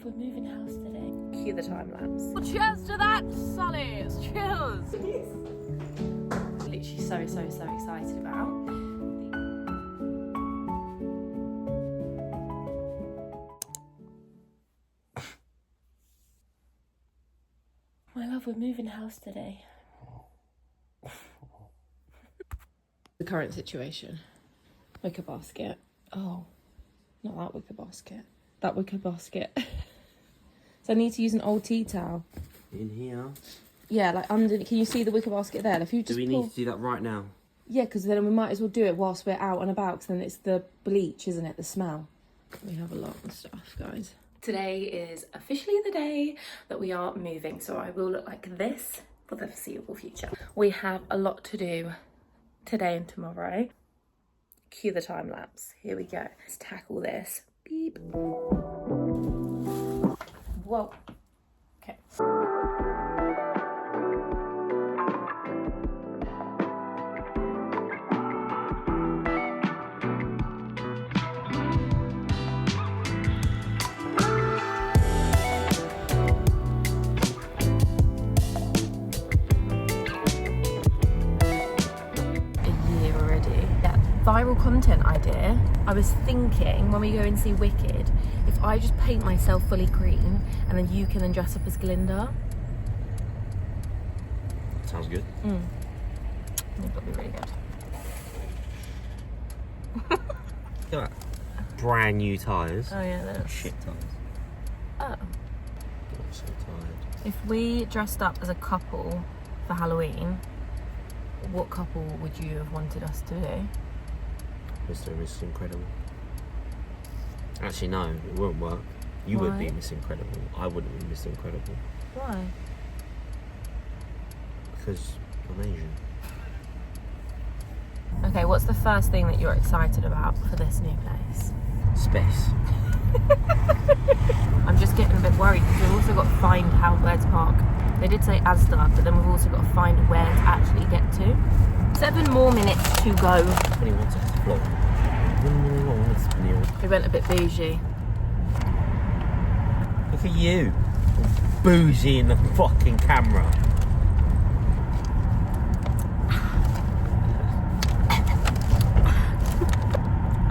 we're moving house today. Cue the time lapse. Well, cheers to that, Sully. Cheers. Literally so excited about. My love, we're moving house today. The current situation. Wicker basket. Oh, not that wicker basket. That wicker basket. So I need to use an old tea towel. In here? Yeah, like under. Can you see the wicker basket there? If you just do we need to do that right now? Yeah, because then we might as well do it whilst we're out and about, because then it's the bleach, isn't it? The smell. We have a lot of stuff, guys. Today is officially the day that we are moving, so I will look like this for the foreseeable future. We have a lot to do today and tomorrow. Cue the time lapse. Here we go. Let's tackle this. Beep. Whoa. Okay. Viral content idea. I was thinking when we go and see Wicked, if I just paint myself fully green and then you can then dress up as Glinda. Sounds good. I think that'll be really good. Look at that. Brand new tyres. Oh yeah, that's Shit tyres. Oh. I'm so tired. If we dressed up as a couple for Halloween, what couple would you have wanted us to do? Mr. and Mrs. Incredible. Actually, no, it won't work. You would be Miss Incredible. I wouldn't be Miss Incredible. Why? Because I'm Asian. Okay, what's the first thing that you're excited about for this new place? Space. I'm just getting a bit worried because we've also got to find where to park. They did say Asda, but then we've also got to find where to actually get to. 7 more minutes to go. 21 seconds to float. We went a bit bougie. Look at you. Bougie in the fucking camera.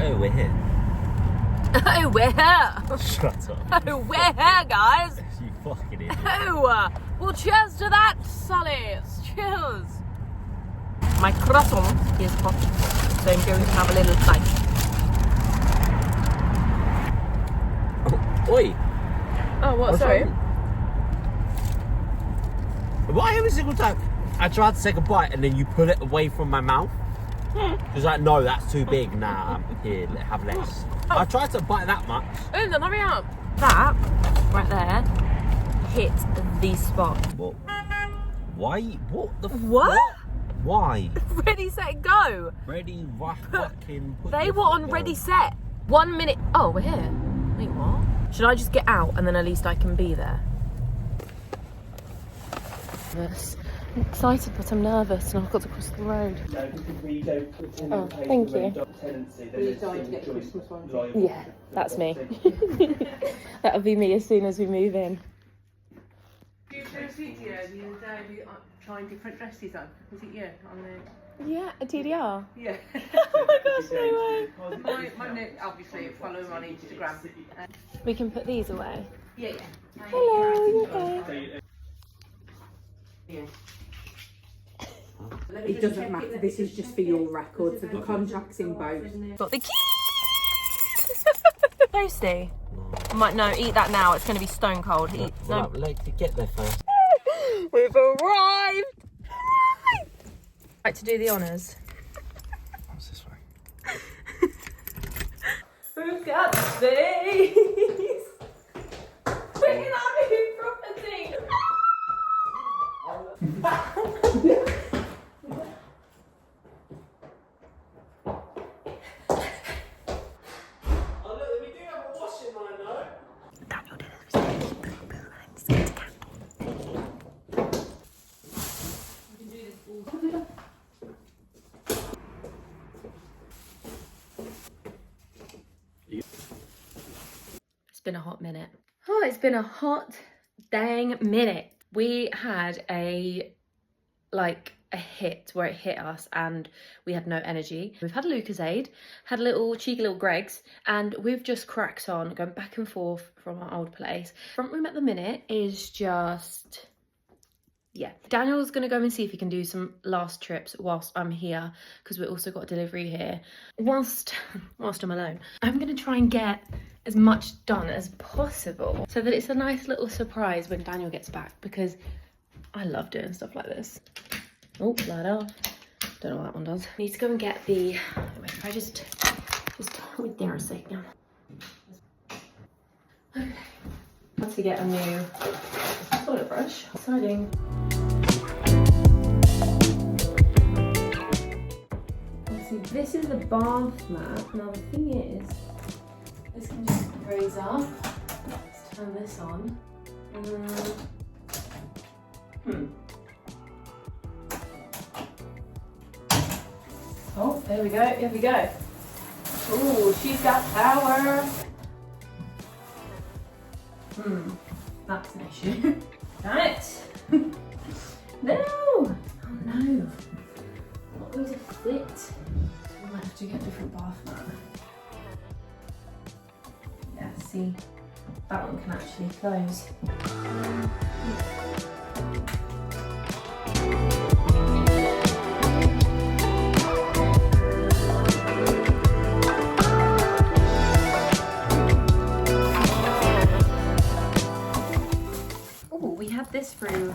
Oh, we're here. Oh, we're here. Shut up. Oh, we're here, guys. You fucking idiot. Oh, well, cheers to that, Sully. Cheers. My croissant is hot, so I'm going to have a little bite. Oh, oi. Oh, what? Sorry. Why every single time I try to take a bite and then you pull it away from my mouth? It's like, no, that's too big. Nah, here, have less. I tried to bite that much. Oh, then hurry up. That, right there, hit the spot. What? Why? What the What? Why? Ready, set, go. Ready, fucking... They were on ready, set. 1 minute. Oh, we're here. Wait, what? Should I just get out and then at least I can be there? Nervous. I'm excited, but I'm nervous and I've got to cross the road. No, because we don't pretend Oh, to pay thank for you. tenancy. Yeah, that's me. That'll be me as soon as we move in. You should have seen you the other day, we trying different dresses on. Was it you on the... Yeah, a TDR. Yeah. Oh my gosh, no way. my obviously follow him on Instagram. We can put these away. Yeah. Hello, you okay? It doesn't matter, this is just for your record, so the contract's in both. Got the keys! Toasty. No, eat that now, it's going to be stone cold. Eat. No. Like, get there first. We've arrived! Like to do the honours. What's this way? Look at these! Look at our new property! It's been a hot minute. Oh, it's been a hot dang minute. We had a hit where it hit us and we had no energy. We've had a Lucozade, had a cheeky little Greg's, and we've just cracked on, going back and forth from our old place. Front room at the minute is just, yeah. Daniel's gonna go and see if he can do some last trips whilst I'm here, because we've also got a delivery here. Whilst I'm alone, I'm gonna try and get as much done as possible so that it's a nice little surprise when Daniel gets back, because I love doing stuff like this. Oh, light off. Don't know what that one does. Need to go and get the, wait, if I just wait there a second. Okay. Have to get a new toilet brush. Exciting. See, this is the bath mat. Now the thing is, this can just raise up. Let's turn this on. Oh, there we go, here we go. Oh, she's got power. That's an issue. Damn it. No. Oh no. Not going to fit. So we might have to get a different bath mat. Yeah, see, that one can actually close. This through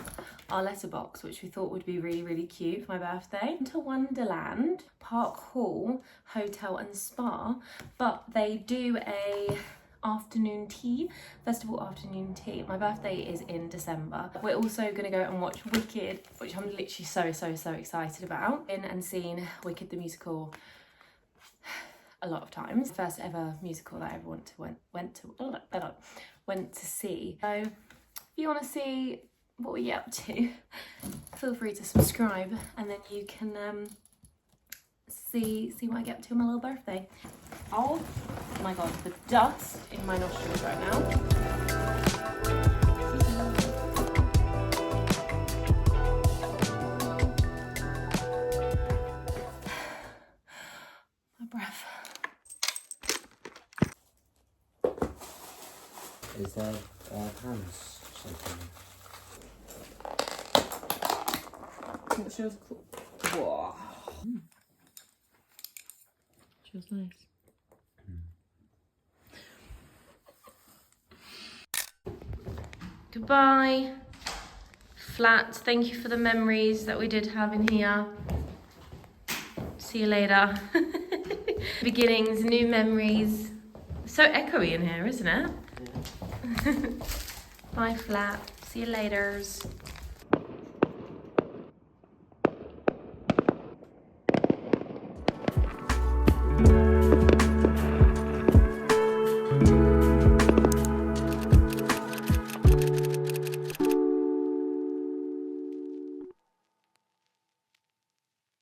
our letterbox, which we thought would be really, really cute for my birthday. To Wonderland, Park Hall, Hotel and Spa, but they do a afternoon tea, festival afternoon tea. My birthday is in December. We're also gonna go and watch Wicked, which I'm literally so excited about. Been and seen Wicked the musical a lot of times. First ever musical that I ever went to see. So if you want to see what we get up to, feel free to subscribe, and then you can see what I get up to on my little birthday. Oh my god, the dust in my nostrils right now. My breath. Is there hands something? It feels cool. Whoa. Feels nice. Goodbye, flat. Thank you for the memories that we did have in here. See you later. Beginnings, new memories. So echoey in here, isn't it? Bye, flat. See you laters.